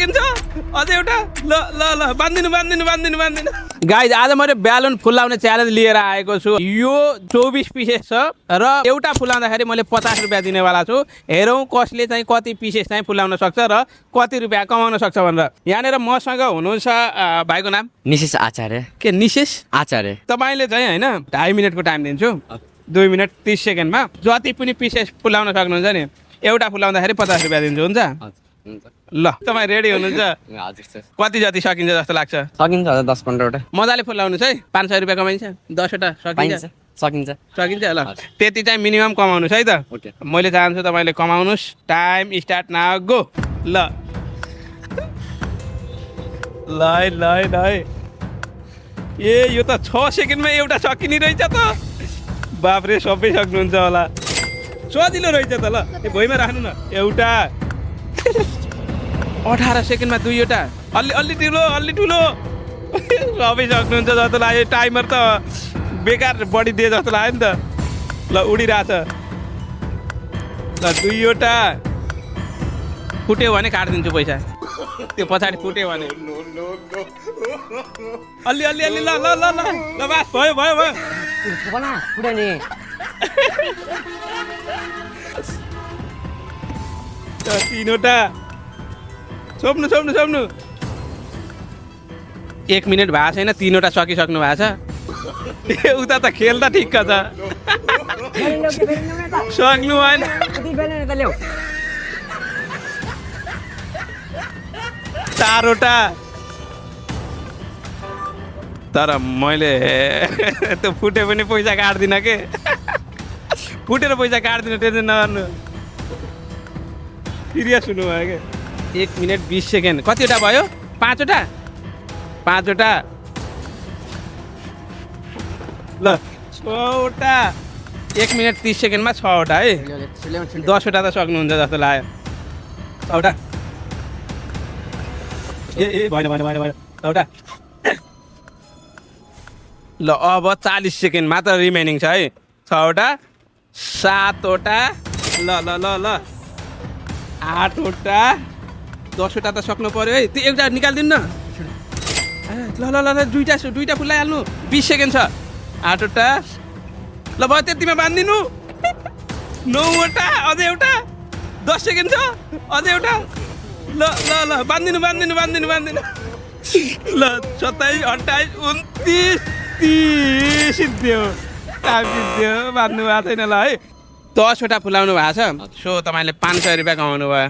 second छ अझै एउटा ल ल ल बान्दिनु गाइज आज मैले ब्यालुन फुलाउने च्यालेन्ज लिएर आएको छु यो 24 पिसेस छ र एउटा फुलाउँदाखेरि मैले 50 रुपियाँ दिनेवाला छु हेरौँ कसले चाहिँ कति पिसेस चाहिँ फुलाउन सक्छ र कति रुपियाँ कमाउन सक्छ भनेर यहाँनिर मसँग हुनुहुन्छ भाइको नाम निशेष आचार्य के निशेष आचार्य तपाईँले चाहिँ होइन 2.5 मिनटको टाइम दिन्छु 2 मिनट 30 सेकेन्डमा जति पनि पिसेस फुलाउन सक्नुहुन्छ नि एउटा फुलाउँदाखेरि 50 रुपियाँ दिन्छु हुन्छ ल तपाईँ रेडी हुनुहुन्छ कति जति सकिन्छ जस्तो लाग्छ सकिन्छ 10-15 वटा मजाले फुलाउनुहोस् है 500 रुपियाँ कमाइन्छ 10 वटा सकिन्छ सकिन्छ ल त्यति चाहिँ मिनिमम कमाउनुहोस् है त मैले चाहन्छु तपाईँले कमाउनुहोस् टाइम स्टार्ट नाउ गो ल ए यो त 6 सेकेन्डमा एउटा सकिने रहेछ त बाफ्रे सबै सक्नुहुन्छ होला सजिलो रहेछ त ल यो भुइँमा राख्नु न एउटा 18 सेकेन्डमा दुईवटा अलि ठुलो सबै सक्नुहुन्छ जस्तो लाग्यो टाइमर त बेकार बढी दिए जस्तो लाग्यो नि त ल उडिरहेछ ल दुईवटा फुट्यो भने काटिदिन्छु पैसा त्यो पछाडि फुट्यो भने अलि ल बास भयो तीनवटा छोप्नु 1 मिनट भएको छैन 3वटा सकिसक्नु भएको छ उता त खेल त ठिक छ सक्नु भएन 4वटा तर मैले त्यो फुटे पनि पैसा काट्दिनँ के फुटेर पैसा काट्दिनँ टेन्सन नगर्नु सिरियस हुनु भयो क्या 1 मिनट 20 सेकेन्ड कतिवटा भयो 5वटा ल 6वटा 1 मिनट 30 सेकेन्डमा 6वटा है 10वटा त सक्नुहुन्छ जस्तो लाग्यो 6वटा ए भएन 6वटा ल अब 40 सेकेन्ड मात्र रिमेनिङ छ है 6वटा 7वटा ल 8वटा 10वटा त सक्नु पर्यो है त्यो एउटा निकालिदिनु न ल दुईटा फुलाइहाल्नु 20 सेकेन्ड छ 8वटा ल भयो त्यतिमा बान्दिनु 9वटा अझै एउटा 10 सेकेन्ड छ अझै एउटा ल बान्दिनु ल 27 28 29 30 सिद्धियो बान्नु भएको छैन ल है 10वटा फुलाउनु भएको छ सो तपाईँले 500 रुपियाँ कमाउनु भयो